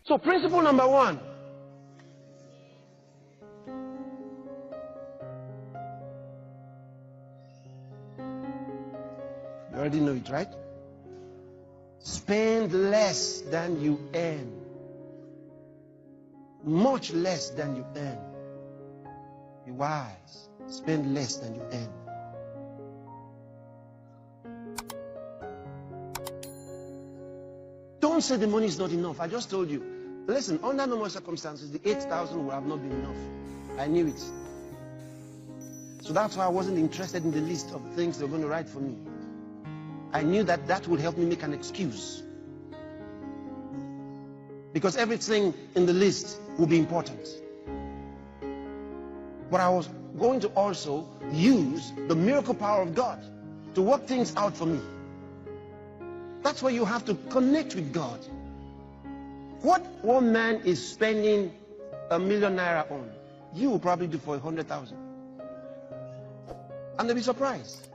So principle number one. You already know it, right? Spend less than you earn. Much less than you earn. Be wise. Spend less than you earn. Don't say the money is not enough. I just told you. Listen, under normal circumstances, the 8,000 would have not been enough. I knew it. So that's why I wasn't interested in the list of things they're going to write for me. I knew that that would help me make an excuse. Because everything in the list will be important. But I was going to also use the miracle power of God to work things out for me. That's why you have to connect with God. What one man is spending $1 million on, you will probably do for 100,000. And they'll be surprised.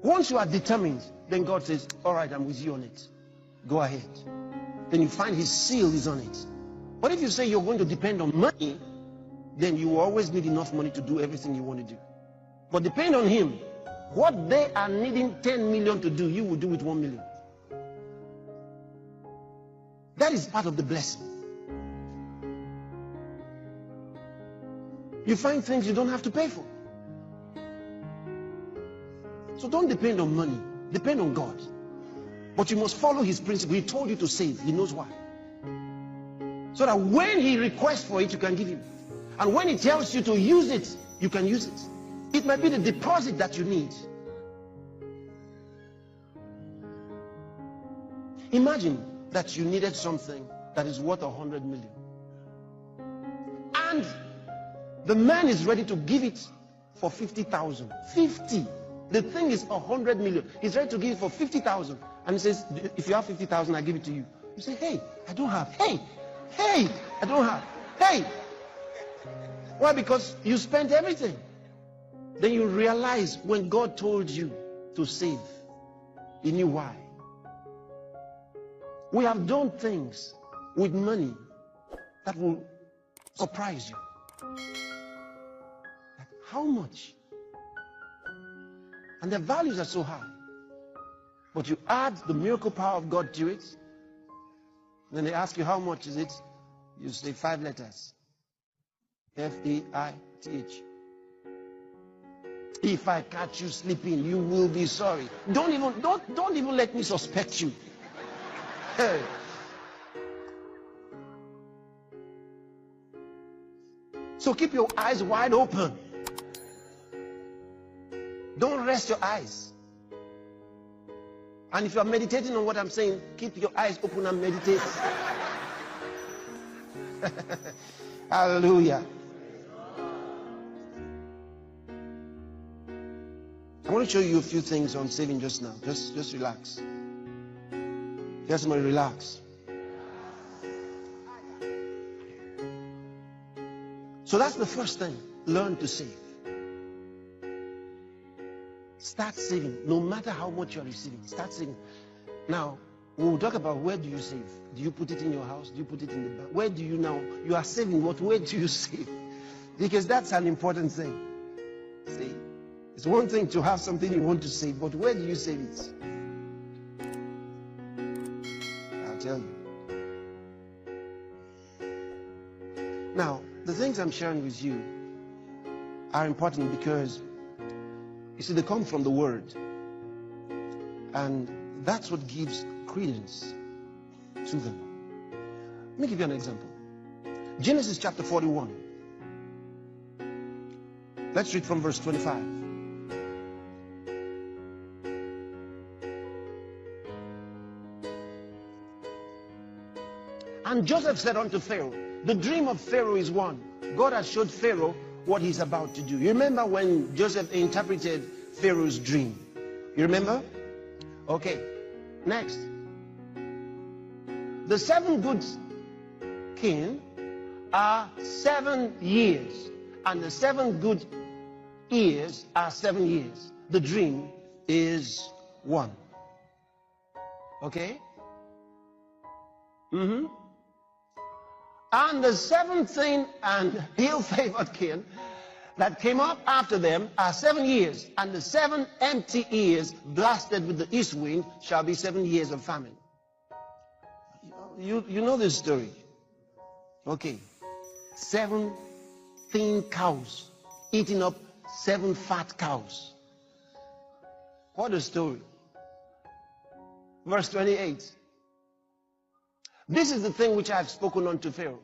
Once you are determined, then God says, all right, I'm with you on it. Go ahead. Then you find his seal is on it. But if you say you're going to depend on money, then you will always need enough money to do everything you want to do. But depend on him. What they are needing 10 million to do, you will do with 1 million. That is part of the blessing. You find things you don't have to pay for. So don't depend on money. Depend on God. But you must follow his principle. He told you to save. He knows why. So that when he requests for it, you can give him. And when he tells you to use it, you can use it. It might be the deposit that you need. Imagine that you needed something that is worth 100 million. And the man is ready to give it for 50,000. 50. The thing is 100 million. He's ready to give it for 50,000. And he says, if you have 50,000, I give it to you. You say, hey, I don't have. Hey, I don't have. Hey. Why? Because you spent everything. Then you realize when God told you to save, he knew why. We have done things with money that will surprise you. Like how much? And the values are so high. But you add the miracle power of God to it. Then they ask you how much is it? You say 5 letters. F-A-I-T-H. If I catch you sleeping, you will be sorry. Don't even let me suspect you. Hey. So keep your eyes wide open. Don't rest your eyes. And if you are meditating on what I'm saying, keep your eyes open and meditate. Hallelujah. I want to show you a few things on saving just now. Just relax. Tell somebody, relax. So that's the first thing. Learn to save. Start saving. No matter how much you're receiving, start saving. Now, we'll talk about where do you save. Do you put it in your house? Do you put it in the bank? Where do you now? You are saving, but where do you save? Because that's an important thing. See? It's one thing to have something you want to save, but where do you save it? I'll tell you. Now, the things I'm sharing with you are important because, you see, they come from the Word. And that's what gives credence to them. Let me give you an example. Genesis chapter 41. Let's read from verse 25. And Joseph said unto Pharaoh, the dream of Pharaoh is one. God has showed Pharaoh what he's about to do. You remember when Joseph interpreted Pharaoh's dream? You remember? Okay. Next. The 7 good kings are 7 years. And the 7 good years are 7 years. The dream is one. Okay? And the seventh thing and ill-favored king that came up after them are 7 years, and the 7 empty years blasted with the east wind shall be 7 years of famine. You know this story. Okay. 7 thin cows eating up 7 fat cows. What a story. Verse 28. This is the thing which I have spoken unto Pharaoh.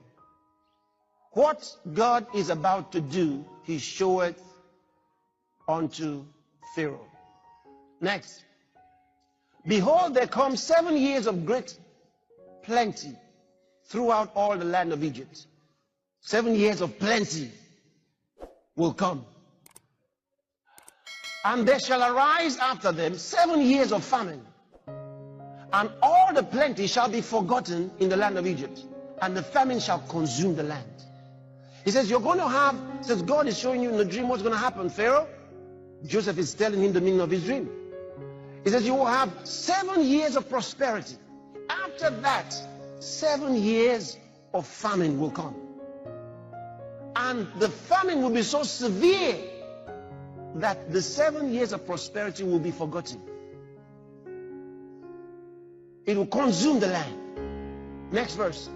What God is about to do, he showeth unto Pharaoh. Next. Behold, there come 7 years of great plenty throughout all the land of Egypt. 7 years of plenty will come. And there shall arise after them 7 years of famine. And all the plenty shall be forgotten in the land of Egypt, and the famine shall consume the land. He says, you're going to have, says God is showing you in the dream what's going to happen, Pharaoh. Joseph is telling him the meaning of his dream. He says, you will have 7 years of prosperity. After that, 7 years of famine will come. And the famine will be so severe that the 7 years of prosperity will be forgotten. It will consume the land. Next verse.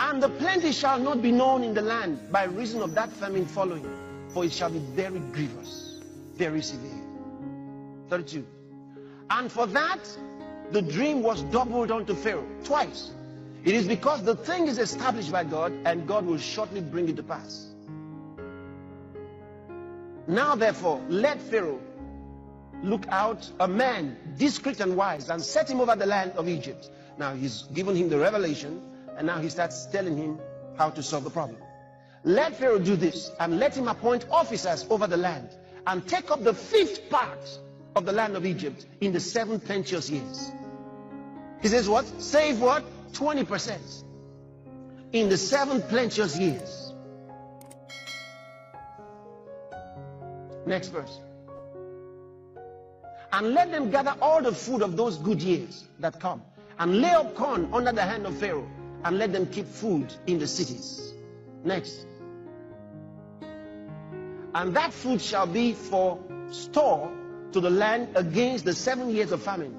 And the plenty shall not be known in the land by reason of that famine following, for it shall be very grievous, very severe. 32. And for that, the dream was doubled unto Pharaoh twice. It is because the thing is established by God, and God will shortly bring it to pass. Now therefore, let Pharaoh look out a man discreet and wise, and set him over the land of Egypt. Now he's given him the revelation, and now he starts telling him how to solve the problem. Let Pharaoh do this, and let him appoint officers over the land, and take up the 5th part of the land of Egypt in the 7 plenteous years. He says what? Save what? 20% in the 7 plenteous years. Next verse. And let them gather all the food of those good years that come, and lay up corn under the hand of Pharaoh, and let them keep food in the cities. Next. And that food shall be for store to the land against the 7 years of famine,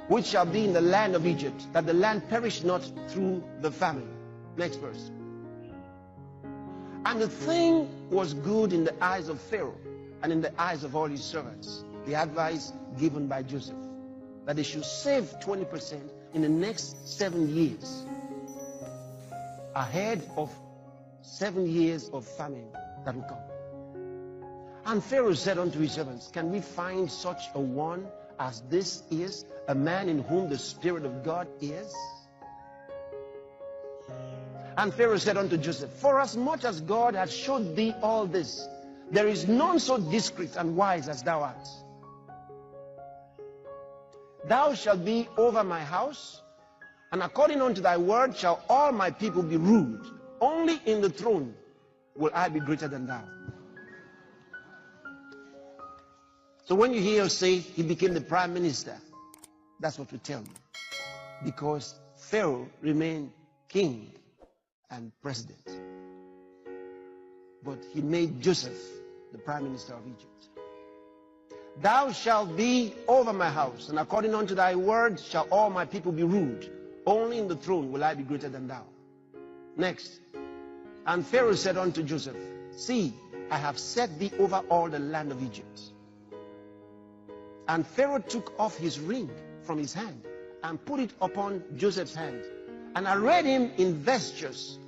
which shall be in the land of Egypt, that the land perish not through the famine. Next verse. And the thing was good in the eyes of Pharaoh, and in the eyes of all his servants. The advice given by Joseph, that they should save 20% in the next 7 years, ahead of 7 years of famine that will come. And Pharaoh said unto his servants, can we find such a one as this is, a man in whom the Spirit of God is? And Pharaoh said unto Joseph, forasmuch as God hath showed thee all this, there is none so discreet and wise as thou art. Thou shalt be over my house, and according unto thy word shall all my people be ruled. Only in the throne will I be greater than thou. So when you hear us say he became the prime minister, that's what we tell you. Because Pharaoh remained king and president. But he made Joseph the prime minister of Egypt. Thou shalt be over my house, and according unto thy word shall all my people be ruled. Only in the throne will I be greater than thou. Next. And Pharaoh said unto Joseph, see, I have set thee over all the land of Egypt. And Pharaoh took off his ring from his hand, and put it upon Joseph's hand, and arrayed him in vestures,